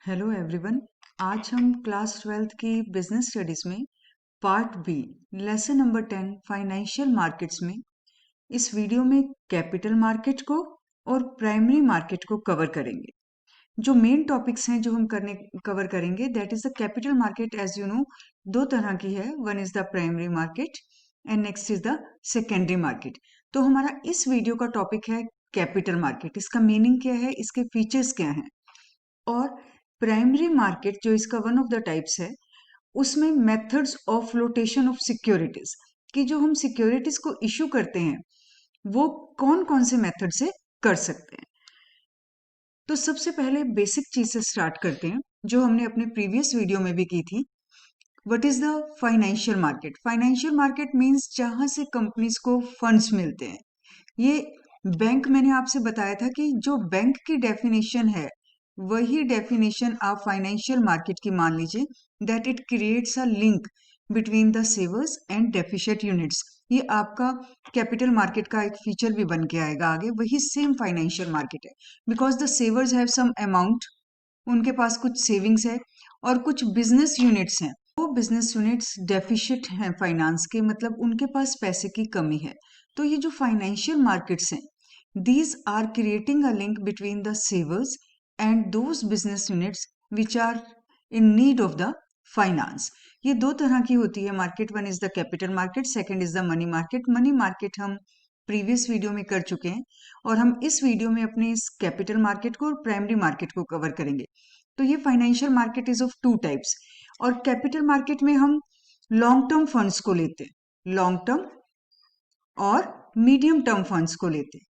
Hello everyone. आज हम class 12th की बिजनेस स्टडीज में part B lesson number 10 financial markets में इस वीडियो में कैपिटल मार्केट को और प्राइमरी मार्केट को कवर करेंगे। जो मेन टॉपिक्स हैं जो हम कवर करेंगे that is the capital market. As you know, दो तरह की है, one is the primary market and next is the secondary market. तो हमारा इस वीडियो का टॉपिक है कैपिटल मार्केट। इसका मीनिंग क्या है, इसके फीचर्स क्या हैं, और प्राइमरी मार्केट जो इसका वन ऑफ द टाइप्स है उसमें methods of flotation of securities, कि जो हम सिक्योरिटीज को इशू करते हैं वो कौन कौन से मेथड से कर सकते हैं। तो सबसे पहले बेसिक चीज से स्टार्ट करते हैं जो हमने अपने प्रीवियस वीडियो में भी की थी। What is the financial market? Financial market means जहां से कंपनीज को फंड्स मिलते हैं। ये बैंक, मैंने आपसे बताया था कि जो बैंक की डेफिनेशन है वही डेफिनेशन आप फाइनेंशियल मार्केट की मान लीजिए, that it creates a link between the savers and deficient units. ये आपका कैपिटल मार्केट का एक फीचर भी बन के आएगा आगे, वही सेम फाइनेंशियल मार्केट है। Because the savers have some amount, उनके पास कुछ सेविंग्स है और कुछ बिजनेस यूनिट्स हैं, वो बिजनेस यूनिट्स डेफिशिएंट हैं फाइनेंस के, मतलब उनके पास पैसे की कमी है। तो ये जो फाइनेंशियल मार्केट्स हैं, these are creating a link between the savers and those business units which are in need of the finance. ये दो तरह की होती है market. One is the capital market, second is the money market. Money market हम previous video में कर चुके हैं और हम इस वीडियो में अपने इस कैपिटल मार्केट को और प्राइमरी मार्केट को कवर करेंगे। तो ये financial market is of two types. और कैपिटल मार्केट में हम लॉन्ग टर्म फंड्स को लेते हैं, लॉन्ग टर्म और मीडियम टर्म फंड्स को लेते हैं,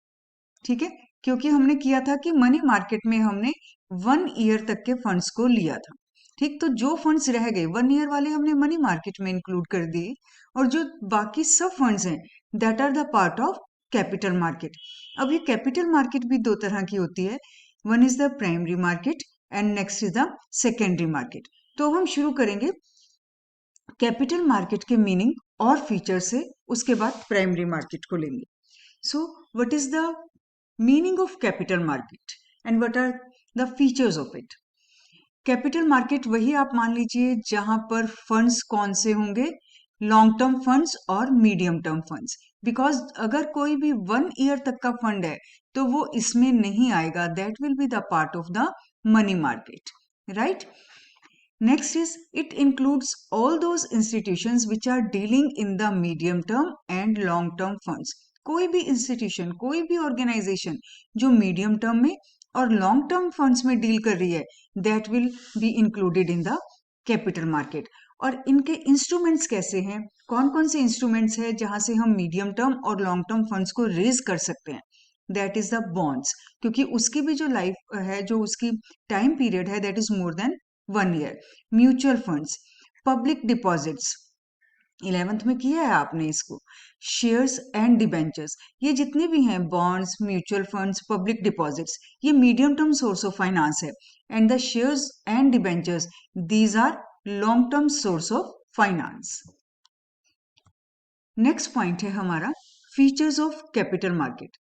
ठीक है। क्योंकि हमने किया था कि मनी मार्केट में हमने 1 ईयर तक के फंड्स को लिया था, ठीक। तो जो फंड्स रह गए 1 ईयर वाले हमने मनी मार्केट में इंक्लूड कर दिए, और जो बाकी सब फंड्स हैं that are the part of capital market. अब ये कैपिटल मार्केट भी दो तरह की होती है, one is the primary market and next is the secondary market. तो हम शुरू करेंगे कैपिटल मार्केट के मीनिंग और फीचर से, उसके बाद प्राइमरी मार्केट को लेंगे। So what is the meaning of capital market and what are the features of it? Capital market वही आप मान लीजिए जहां पर फंड्स कौन से होंगे, लॉन्ग टर्म फंड्स और मीडियम टर्म फंड्स। बिकॉज अगर कोई भी 1 ईयर तक का फंड है तो वो इसमें नहीं आएगा, that will be the part of the money market, right. Next is it includes all those institutions which are dealing in the medium term and long term funds. कोई भी इंस्टीट्यूशन, कोई भी ऑर्गेनाइजेशन जो मीडियम टर्म में और long term funds में deal कर रही है that will be included in the capital market. और इनके इंस्ट्रूमेंट्स कैसे हैं, कौन कौन से इंस्ट्रूमेंट्स हैं जहां से हम मीडियम टर्म और लॉन्ग टर्म फंड्स को रेज कर सकते हैं? दैट इज द बॉन्ड्स, क्योंकि उसकी भी जो लाइफ है, जो उसकी टाइम पीरियड है that is more than 1 year. Mutual funds, public deposits, 11th में किया है आपने इसको, शेयर्स एंड डिबेंचर्स, ये जितने भी हैं bonds, mutual funds, public deposits, ये medium term source of finance है। And the shares and debentures, these are long term source of finance. Next point है हमारा features of capital market.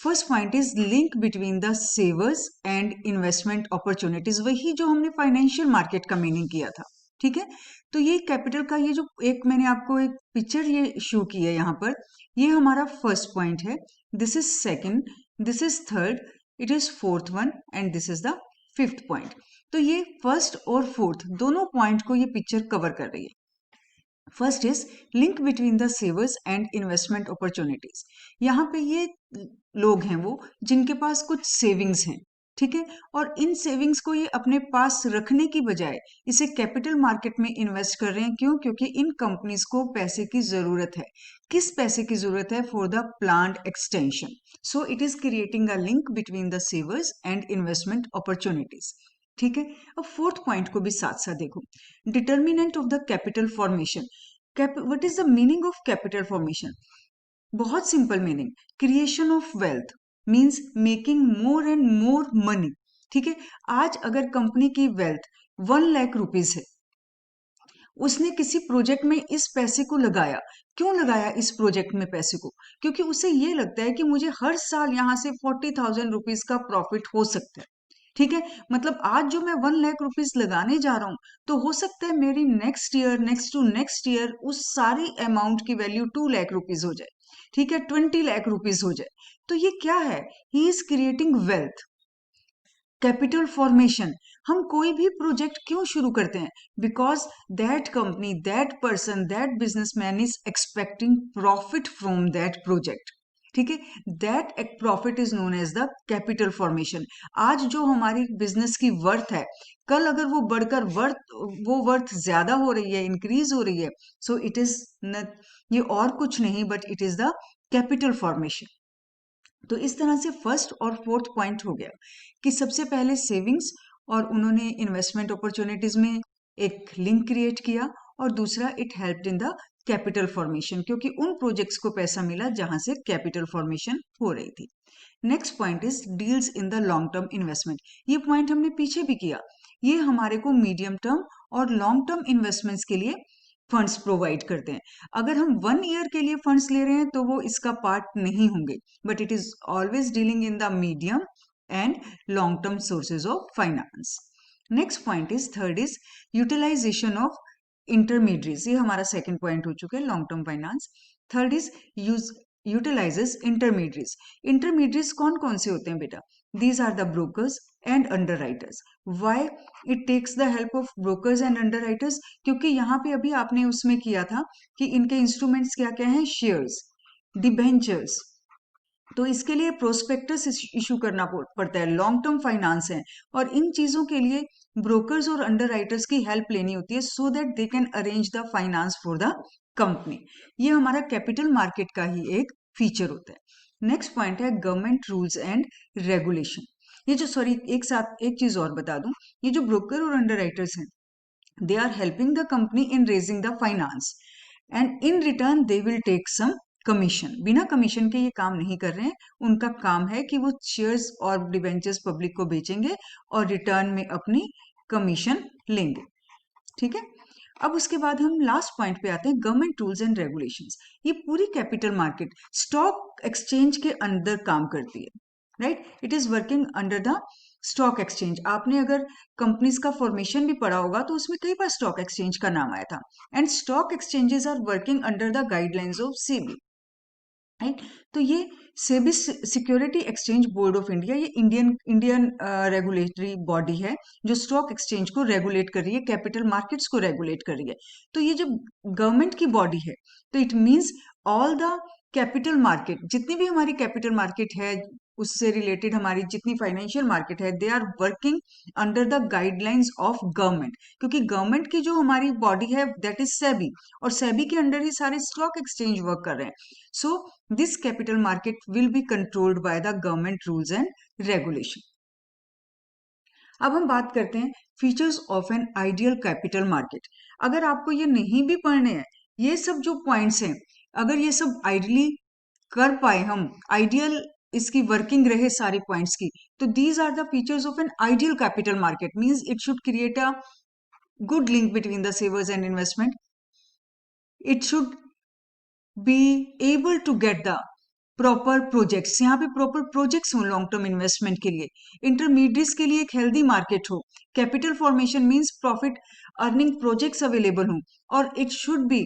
First point is link between the savers and investment opportunities, वही जो हमने financial market का meaning किया था, ठीक है। तो ये कैपिटल का ये जो एक मैंने आपको एक पिक्चर ये शो की है यहाँ पर, ये हमारा फर्स्ट पॉइंट है, this is second, this is third, it is fourth one and this is the fifth point. तो ये फर्स्ट और फोर्थ दोनों पॉइंट को ये पिक्चर कवर कर रही है। First is link between the savers and investment opportunities. यहाँ पे ये लोग हैं वो जिनके पास कुछ सेविंग्स हैं, ठीक है, और इन सेविंग्स को ये अपने पास रखने की बजाय इसे कैपिटल मार्केट में इन्वेस्ट कर रहे हैं। क्यों? क्योंकि इन कंपनीज को पैसे की जरूरत है। किस पैसे की जरूरत है? For the plant extension. So it is creating a link between the savers and investment opportunities, ठीक है। अब फोर्थ पॉइंट को भी साथ साथ देखो, determinant of the capital formation. What is the meaning of capital formation? बहुत simple meaning, creation of wealth means making more and more money, ठीक है। आज अगर कंपनी की वेल्थ 1 लाख रुपीज है, उसने किसी प्रोजेक्ट में इस पैसे को लगाया। क्यों लगाया इस प्रोजेक्ट में पैसे को? क्योंकि उसे ये लगता है कि मुझे हर साल यहाँ से 40,000 रुपीज का प्रॉफिट हो सकता है, ठीक है, मतलब आज जो मैं 1 लाख रुपीज लगाने जा रहा हूं, तो हो सकता है मेरी next year, next to next year उस सारी अमाउंट की वैल्यू 2 लाख रुपीज हो जाए, ठीक है, 20 लाख रुपीज हो जाए। तो ये क्या है? He is creating wealth. Capital formation, हम कोई भी प्रोजेक्ट क्यों शुरू करते हैं? Because that company, that person, that businessman is expecting profit from that project, ठीक है। That profit is known as the capital formation. आज जो हमारी बिजनेस की वर्थ है, कल अगर वो बढ़कर वो वर्थ ज्यादा हो रही है, इंक्रीज हो रही है, सो इट इज ये और कुछ नहीं but it is the capital formation. तो इस तरह से फर्स्ट और फोर्थ पॉइंट हो गया कि सबसे पहले सेविंग्स, और उन्होंने इन्वेस्टमेंट अपॉर्चुनिटीज में एक लिंक क्रिएट किया, और दूसरा it helped in the capital formation, क्योंकि उन प्रोजेक्ट्स को पैसा मिला जहां से कैपिटल फॉर्मेशन हो रही थी। Next point is deals in the long term investment. ये पॉइंट हमने पीछे भी किया। ये हमारे को मीडियम टर्म और लॉन्ग टर्म इन्वेस्टमेंट्स के लिए फंड्स प्रोवाइड करते हैं। अगर हम 1 ईयर के लिए फंड्स ले रहे हैं तो वो इसका पार्ट नहीं होंगे, but it is always dealing in the medium and long term sources of finance. Next point is third is utilization of intermediates. ये हमारा सेकंड पॉइंट हो चुका है, long term finance. Third is use utilizes intermediates. Intermediates कौन कौन से होते हैं बेटा? These are the brokers and underwriters. Why it takes the help of brokers and underwriters? क्योंकि यहाँ पे अभी आपने उसमें किया था कि इनके इंस्ट्रूमेंट्स क्या क्या हैं? Shares, debentures. तो इसके लिए प्रोस्पेक्टस इशू करना पड़ता है, लॉन्ग टर्म फाइनेंस है, और इन चीजों के लिए ब्रोकर्स और अंडरराइटर्स की हेल्प लेनी होती है, सो that they can arrange the finance for the company. ये हमारा कैपिटल मार्केट का ही एक फीचर होता है। नेक्स्ट पॉइंट है गवर्नमेंट रूल्स एंड रेगुलेशन। ये जो, सॉरी, एक साथ एक चीज और बता दूं, ये जो ब्रोकर और अंडरराइटर्स हैं, they are helping the company in raising the finance, and in return they will take some commission. बिना कमीशन के ये काम नहीं कर रहे हैं, उनका काम है कि वो शेयर्स और डिबेंचर्स पब्लिक को बेचेंगे और रिटर्न में अपनी कमीशन लेंगे, ठीक है। अब उसके बाद हम लास्ट पॉइंट पे आते हैं, गवर्नमेंट रूल्स एंड रेगुलेशंस। ये पूरी कैपिटल मार्केट स्टॉक एक्सचेंज के अंदर काम करती है, right. It is working under the stock exchange. आपने अगर कंपनीज का फॉर्मेशन भी पढ़ा होगा तो उसमें कई बार स्टॉक एक्सचेंज का नाम आया था। And stock exchanges are working under the guidelines of SEBI, right. तो ये SEBI, security exchange board of India, ये इंडियन रेगुलेटरी बॉडी है जो स्टॉक एक्सचेंज को रेगुलेट कर रही है, कैपिटल मार्केट्स को रेगुलेट कर रही है। तो ये जब गवर्नमेंट की बॉडी है, तो it means all the capital market, जितनी भी हमारी कैपिटल मार्केट है, उससे रिलेटेड हमारी जितनी फाइनेंशियल मार्केट है, they are working under the guidelines of government, क्योंकि गवर्नमेंट की जो हमारी बॉडी है दैट इज सेबी, और सेबी के अंडर ही सारे स्टॉक एक्सचेंज वर्क कर रहे हैं। सो this capital market will be controlled by the government rules and regulation. अब हम बात करते हैं features of an ideal capital market. अगर आपको ये नहीं भी पढ़ने हैं, ये सब जो पॉइंट्स हैं, अगर ये सब आइडियली कर पाए हम, आइडियल इसकी वर्किंग रहे सारे पॉइंट्स की, तो these are the features of an ideal capital market. Means it should create a good link between the savers and investment. It should be able to get the proper projects, यहाँ पे proper projects हो long term investment के लिए, intermediates के लिए एक healthy market हो, capital formation means profit earning projects available हो, और it should be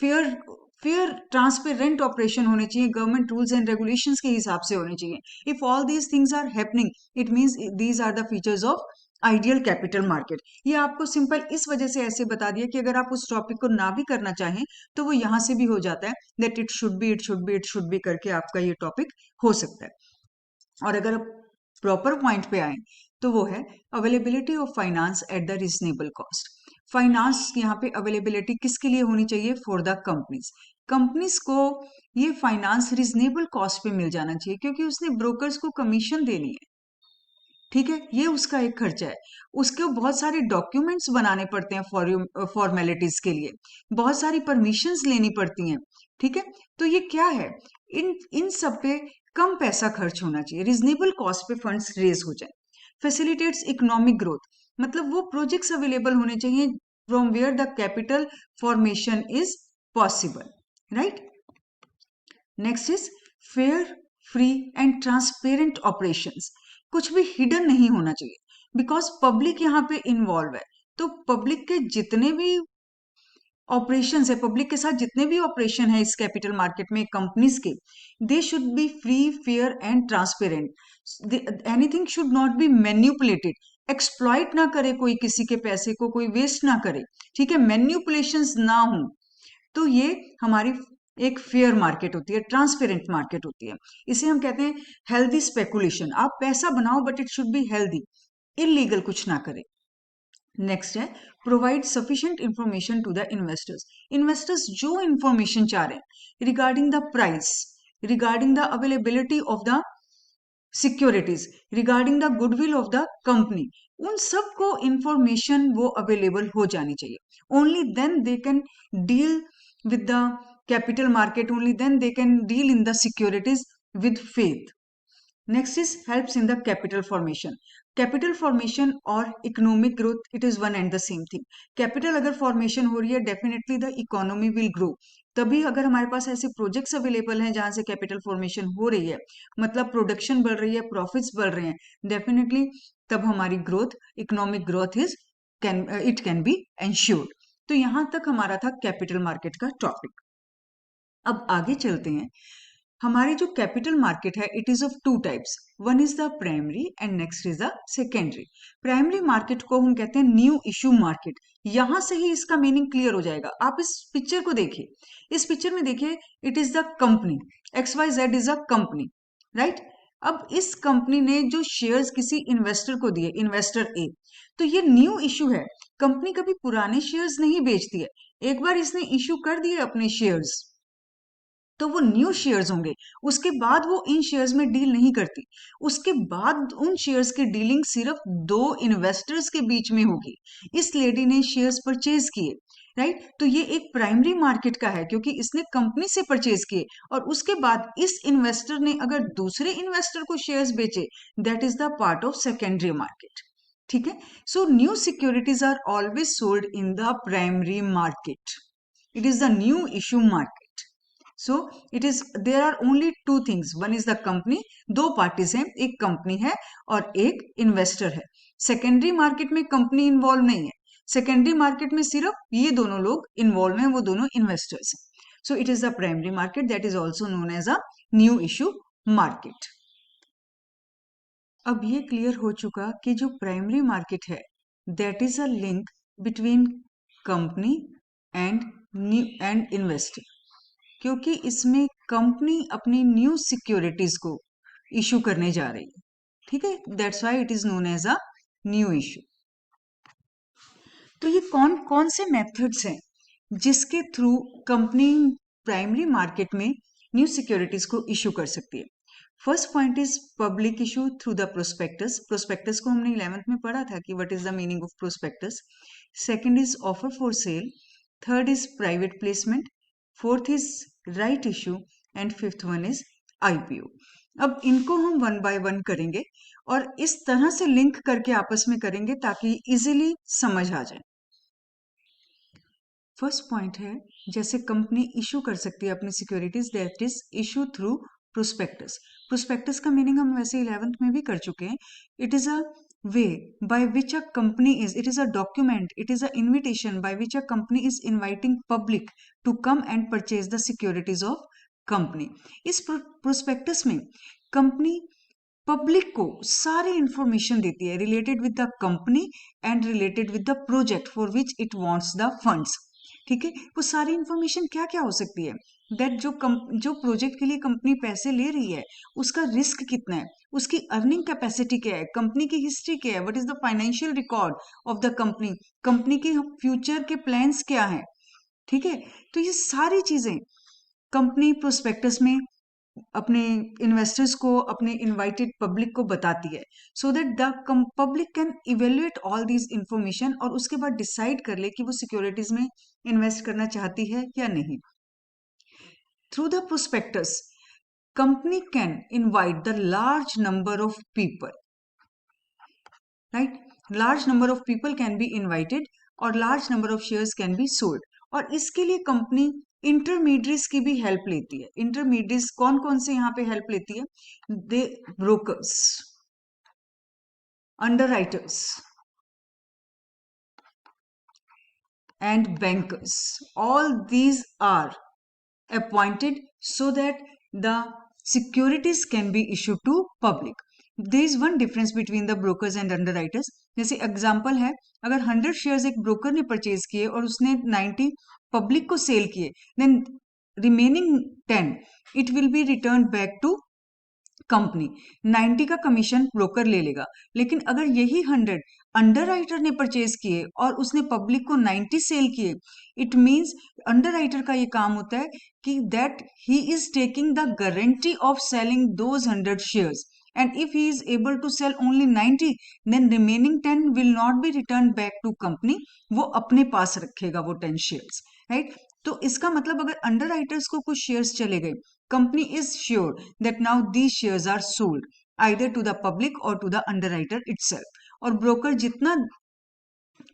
fair fair transparent operation होने चाहिए, गवर्नमेंट रूल्स एंड रेगुलेशंस के हिसाब से होने चाहिए। If all these things are happening, it means these are the features of ideal capital market. ये आपको सिंपल इस वजह से ऐसे बता दिया कि अगर आप उस टॉपिक को ना भी करना चाहें तो वो यहां से भी हो जाता है, that it should B, it should B, it should B करके आपका ये टॉपिक हो सकता है। और अगर आप प्रॉपर पॉइंट पे आए तो वो है availability of finance at the reasonable cost. Finance यहाँ पे अवेलेबिलिटी किसके लिए होनी चाहिए? For the companies. कंपनीज को ये फाइनेंस रीजनेबल कॉस्ट पे मिल जाना चाहिए, क्योंकि उसने ब्रोकर्स को कमीशन देनी है, ठीक है, ये उसका एक खर्चा है। उसके बहुत सारे डॉक्यूमेंट्स बनाने पड़ते हैं फॉर्मेलिटीज के लिए, बहुत सारी परमिशंस लेनी पड़ती हैं, ठीक है। तो ये क्या है, इन इन सब पे कम पैसा खर्च होना चाहिए, रिजनेबल कॉस्ट पे फंड्स रेज हो जाए। फैसिलिटेट्स इकोनॉमिक ग्रोथ, मतलब वो प्रोजेक्ट्स अवेलेबल होने चाहिए from where the capital formation is possible, right. Next is fair, free and transparent operations. कुछ भी हिडन नहीं होना चाहिए। बिकॉज पब्लिक यहाँ पे इन्वॉल्व है। तो पब्लिक के जितने भी ऑपरेशंस है, पब्लिक के साथ जितने भी ऑपरेशन है इस कैपिटल मार्केट में कंपनीज के, they should be free, fair and transparent. Anything should not be manipulated, exploit ना करे कोई किसी के पैसे को, कोई वेस्ट ना करे, ठीक है, मैन्युपुलेशंस ना हो। तो ये हमारी एक फेयर मार्केट होती है, ट्रांसपेरेंट मार्केट होती है। इसे हम कहते हैं हेल्दी स्पेकुलेशन। आप पैसा बनाओ but it should be healthy, illegal कुछ ना करे। नेक्स्ट है provide sufficient information to the investors. Investors जो इंफॉर्मेशन चाह रहे हैं regarding the price, regarding the availability of the securities, regarding the goodwill of the company, उन सबको इंफॉर्मेशन वो अवेलेबल हो जानी चाहिए। Only then they can deal with the capital market, only then they can deal in the securities with faith. Next is helps in the capital formation. Capital formation और economic growth, it is one and the same thing. Capital अगर formation हो रही है, definitely the economy will grow. तभी अगर हमारे पास ऐसे projects available हैं जहां से कैपिटल फॉर्मेशन हो रही है, मतलब प्रोडक्शन बढ़ रही है, प्रॉफिट्स बढ़ रहे हैं, डेफिनेटली तब हमारी growth, economic growth is can it can be ensured. तो यहां तक हमारा था कैपिटल मार्केट का टॉपिक। अब आगे चलते हैं। हमारी जो कैपिटल मार्केट है, it is of two types, one is the primary and next is the secondary. Primary market को हम कहते हैं न्यू इशू मार्केट। यहां से ही इसका मीनिंग क्लियर हो जाएगा। आप इस पिक्चर को देखिए, इस पिक्चर में देखिए, it is the company XYZ is a company, right. अब इस कंपनी ने जो शेयर्स किसी इन्वेस्टर को दिए, इन्वेस्टर ए, तो ये न्यू इशू है। कंपनी कभी पुराने शेयर्स नहीं बेचती है, एक बार इसने इशू कर दिए अपने शेयर्स तो वो न्यू शेयर्स होंगे। उसके बाद वो इन शेयर्स में डील नहीं करती, उसके बाद उन शेयर्स की डीलिंग सिर्फ दो इन्वेस्टर्स के बीच में होगी। इस लेडी ने शेयर्स परचेज किए, राइट, तो ये एक प्राइमरी मार्केट का है क्योंकि इसने कंपनी से परचेज किए, और उसके बाद इस इन्वेस्टर ने अगर दूसरे इन्वेस्टर को शेयर्स बेचे, that is the part of secondary market, ठीक है। So new securities are always sold in the primary market, it is the new issue market. So it is, there are only two things, one is the company, दो parties हैं, एक company है और एक investor है। Secondary market में company involve नहीं है, सेकेंडरी मार्केट में सिर्फ ये दोनों लोग इन्वॉल्व हैं, वो दोनों इन्वेस्टर्स हैं। So it is the primary market, that is also known as a new issue market. अब ये क्लियर हो चुका कि जो प्राइमरी मार्केट है, that is a link between company and investor, क्योंकि इसमें कंपनी अपनी न्यू सिक्योरिटीज को इशू करने जा रही है, ठीक है, that's why it is known as a new issue. तो ये कौन कौन से मेथड्स हैं जिसके थ्रू कंपनी प्राइमरी मार्केट में न्यू सिक्योरिटीज को इशू कर सकती है। First point is public issue through the prospectus. Prospectus को हमने 11th में पढ़ा था कि what is the meaning of prospectus. Second is offer for sale, third is private placement, fourth is right issue and fifth one is IPO। अब इनको हम one by one करेंगे और इस तरह से लिंक करके आपस में करेंगे ताकि इजीली समझ आ जाए। फर्स्ट पॉइंट है, जैसे कंपनी इशू कर सकती है अपनी securities, that is issue through prospectus. Prospectus का मीनिंग हम वैसे 11th में भी कर चुके हैं। It is a way by which a company is, it is a document, it is an invitation by which a company is inviting public to come and purchase the securities of company। इस prospectus में company public को सारी information देती है related with the company and related with the project for which it wants the funds, ठीक है। वो सारी इंफॉर्मेशन क्या क्या हो सकती है, दैट जो प्रोजेक्ट के लिए कंपनी पैसे ले रही है उसका रिस्क कितना है, उसकी अर्निंग कैपेसिटी क्या है, कंपनी की हिस्ट्री क्या है, what is the financial record of the company, company के फ्यूचर के प्लान्स क्या हैं, ठीक है। तो ये सारी चीजें कंपनी प्रोस्पेक्टस में अपने इन्वेस्टर्स को, अपने इनवाइटेड पब्लिक को बताती है, so that the public can evaluate all these information और उसके बाद डिसाइड कर ले कि वो सिक्योरिटीज में इन्वेस्ट करना चाहती है या नहीं। Through the prospectus company can invite the large number of people, right, large number of people can be invited और large number of shares can be sold. और इसके लिए कंपनी इंटरमीडिएट्स की भी हेल्प लेती है। इंटरमीडिएट्स कौन कौन से यहाँ पे हेल्प लेती है, दे brokers, underwriters and bankers, all these are appointed so that the securities can be issued to public. There is one difference between the brokers and underwriters. जैसे एग्जांपल है, अगर 100 शेयर्स एक ब्रोकर ने परचेज किए और उसने 90 पब्लिक को sale किए, then remaining 10 it will be return back to company. 90 का कमीशन ब्रोकर ले लेगा, लेकिन अगर यही 100 अंडरराइटर ने परचेज किए और उसने पब्लिक को 90 सेल किए, इट मींस अंडरराइटर का ये काम होता है कि that he is taking the guarantee of selling those 100 shares, and if he is able to sell only 90, then remaining 10 will not be returned back to company, वो अपने पास रखेगा वो 10 शेयर्स, राइट। तो इसका मतलब अगर अंडरराइटर्स को कुछ शेयर्स चले गए, company is sure that now these shares are sold either to the public or to the underwriter itself, और ब्रोकर जितना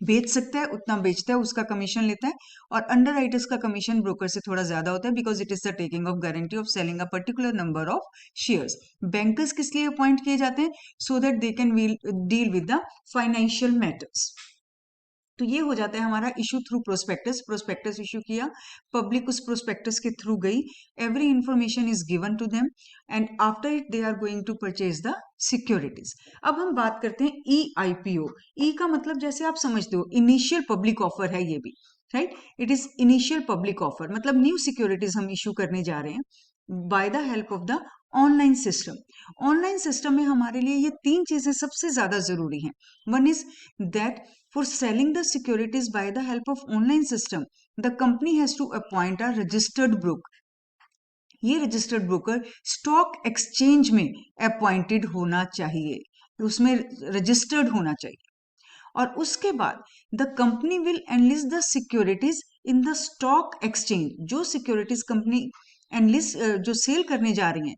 बेच सकता है उतना बेचता है, उसका कमीशन लेता है, और अंडरराइटर्स का कमीशन ब्रोकर से थोड़ा ज्यादा होता है because it is the taking of guarantee of selling a particular number of shares. Bankers किस लिए अपॉइंट किए जाते हैं? So that they can deal with the financial matters. तो ये हो जाता है हमारा issue through prospectus. Prospectus issue किया, पब्लिक उस प्रोस्पेक्टस के थ्रू गई, every information is given to them and after it they are going to purchase the securities. अब हम बात करते हैं ई आईपीओ। ई का मतलब जैसे आप समझते हो इनिशियल पब्लिक ऑफर है ये भी, right. It is initial public offer, मतलब न्यू सिक्योरिटीज हम इशू करने जा रहे हैं by the help of the online system. Online system में हमारे लिए ये तीन चीजें सबसे ज्यादा जरूरी हैं। One is that for selling the securities by the help of online system, the company has to appoint a registered broker. ये रजिस्टर्ड ब्रोकर स्टॉक एक्सचेंज में अपॉइंटेड होना चाहिए, उसमें रजिस्टर्ड होना चाहिए, और उसके बाद the company will analyst the securities in the stock exchange. जो सिक्योरिटीज कंपनी एनलिस्ट जो सेल करने जा रही हैं,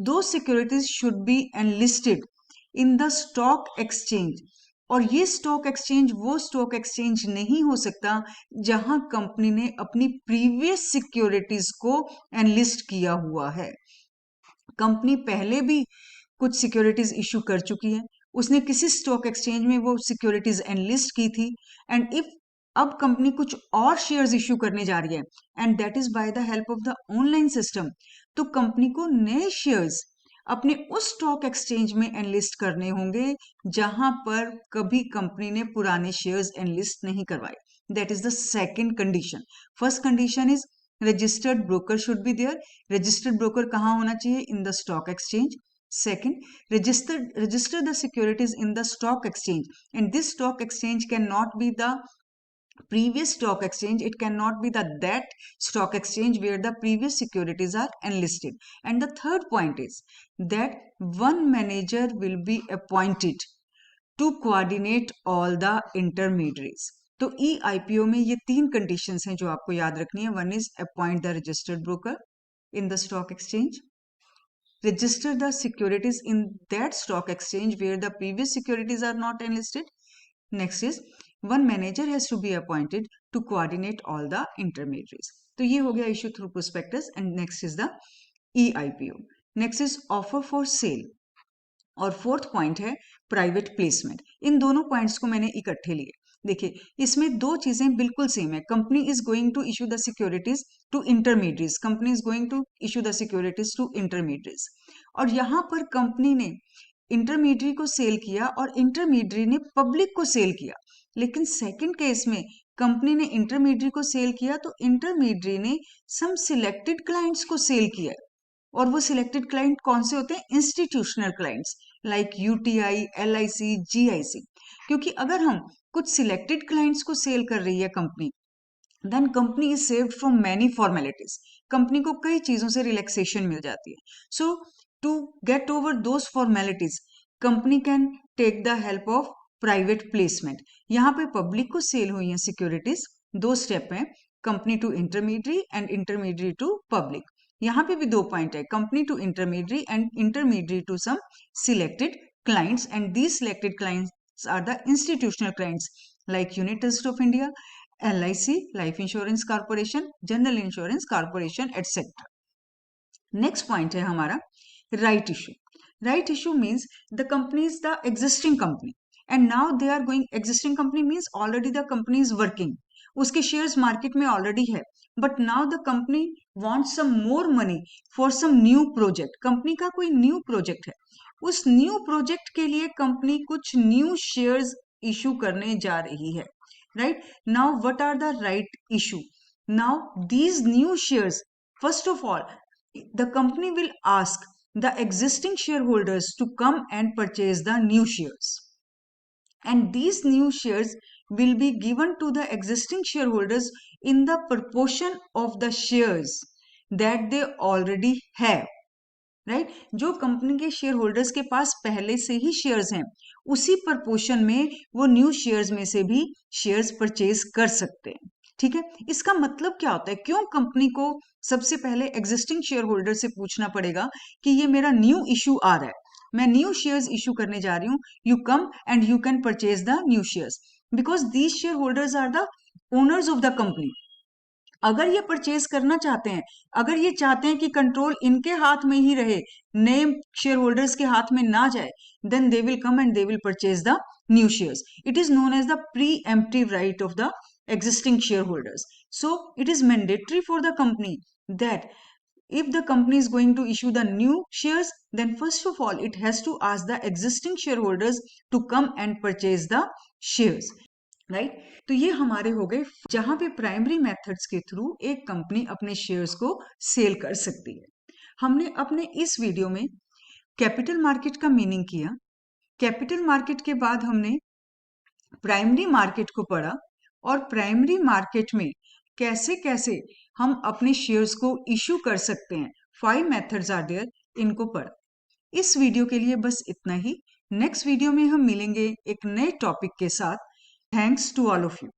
दो securities should be enlisted in the stock exchange. और ये स्टॉक एक्सचेंज वो स्टॉक एक्सचेंज नहीं हो सकता जहां कंपनी ने अपनी प्रीवियस सिक्योरिटीज को एनलिस्ट किया हुआ है। कंपनी पहले भी कुछ सिक्योरिटीज इशू कर चुकी है, उसने किसी स्टॉक एक्सचेंज में वो सिक्योरिटीज एनलिस्ट की थी, एंड इफ अब कंपनी कुछ और शेयर्स इशू करने जा रही है and that is by the help of the online system, तो कंपनी को नए शेयर्स अपने उस स्टॉक एक्सचेंज में एनलिस्ट करने होंगे जहां पर कभी कंपनी ने पुराने शेयर्स एनलिस्ट नहीं करवाए। That is the second condition. First condition is registered broker should be there. Registered broker कहां होना चाहिए? In the stock exchange. Second, register the securities in the stock exchange, and this stock exchange cannot be the previous stock exchange, it cannot be that stock exchange where the previous securities are enlisted. And the third point is that one manager will be appointed to coordinate all the intermediaries. तो ई IPO में ये तीन conditions हैं जो आपको याद रखनी है। One is appoint the registered broker in the stock exchange, register the securities in that stock exchange where the previous securities are not enlisted. Next is one manager has to be appointed to coordinate all the intermediaries. तो ये हो गया issue through prospectus, and next is the EIPO. Next is offer for sale, और fourth point है private placement. इन दोनों points को मैंने इकट्ठे लिए। देखिए, इसमें दो चीजें बिल्कुल सेम है। Company is going to issue the securities to intermediates, company is going to issue the securities to intermediates, और यहां पर कंपनी ने इंटरमीडियरी को सेल किया और इंटरमीडियरी ने पब्लिक को सेल किया। लेकिन सेकंड केस में कंपनी ने इंटरमीडियरी को सेल किया तो इंटरमीडियरी ने सम सिलेक्टेड क्लाइंट्स को सेल किया, और वो सिलेक्टेड क्लाइंट कौन से होते हैं? Institutional clients like UTI, LIC, GIC. क्योंकि अगर हम कुछ सिलेक्टेड क्लाइंट्स को सेल कर रही है company, then company is saved from many formalities. Company को कई चीजों से रिलैक्सेशन मिल जाती है। So to get over those formalities, company can take the help of private placement. यहाँ पे पब्लिक को सेल हुई है सिक्योरिटीज, दो स्टेप है, company to intermediary and intermediary to public. यहाँ पे भी दो पॉइंट है, company to intermediary and intermediary to some selected clients, and these selected clients are the institutional clients like unit trust of India, LIC, life insurance corporation, general insurance corporation, etcetera. Next point है हमारा right issue. Right issue means the company is the existing company and now they are going, existing company means already the company is working, उसके shares market में already है, but now the company wants some more money for some new project. company का कोई new project है, उस new project के लिए company कुछ new shares issue करने जा रही है. Right now what are the right issue? Now these new shares, first of all the company will ask the existing shareholders to come and purchase the new shares, and these new shares will be given to the existing shareholders in the proportion of the shares that they already have. Right जो company के share holders के पास पहले से ही shares हैं उसी proportion में वो new shares में से भी शेयर्स परचेज कर सकते हैं. ठीक है, इसका मतलब क्या होता है, क्यों कंपनी को सबसे पहले एग्जिस्टिंग शेयर होल्डर से पूछना पड़ेगा कि ये मेरा न्यू इशू आ रहा है, मैं न्यू शेयर्स इशू करने जा रही हूँ, you come and you can purchase the new shares, because these share holders are the owners of the company. अगर ये परचेज करना चाहते हैं, अगर ये चाहते हैं कि कंट्रोल इनके हाथ में ही रहे, नए शेयर होल्डर्स के हाथ में ना जाए, then they will come and they will purchase the new shares. It is known as the preemptive right of the existing shareholders. So it is mandatory for the company that if the company is going to issue the new shares, then first of all it has to ask the existing shareholders to come and purchase the shares. Right तो ये हमारे हो गए जहां पे primary methods के through एक company अपने शेयर्स को सेल कर सकती है. हमने अपने इस वीडियो में कैपिटल मार्केट का मीनिंग किया. कैपिटल मार्केट के बाद हमने प्राइमरी मार्केट को पढ़ा और प्राइमरी मार्केट में कैसे कैसे हम अपने शेयर्स को इशू कर सकते हैं, 5 मेथड्स आर देयर, इनको पढ़ा. इस वीडियो के लिए बस इतना ही. नेक्स्ट वीडियो में हम मिलेंगे एक नए टॉपिक के साथ. Thanks to all of you.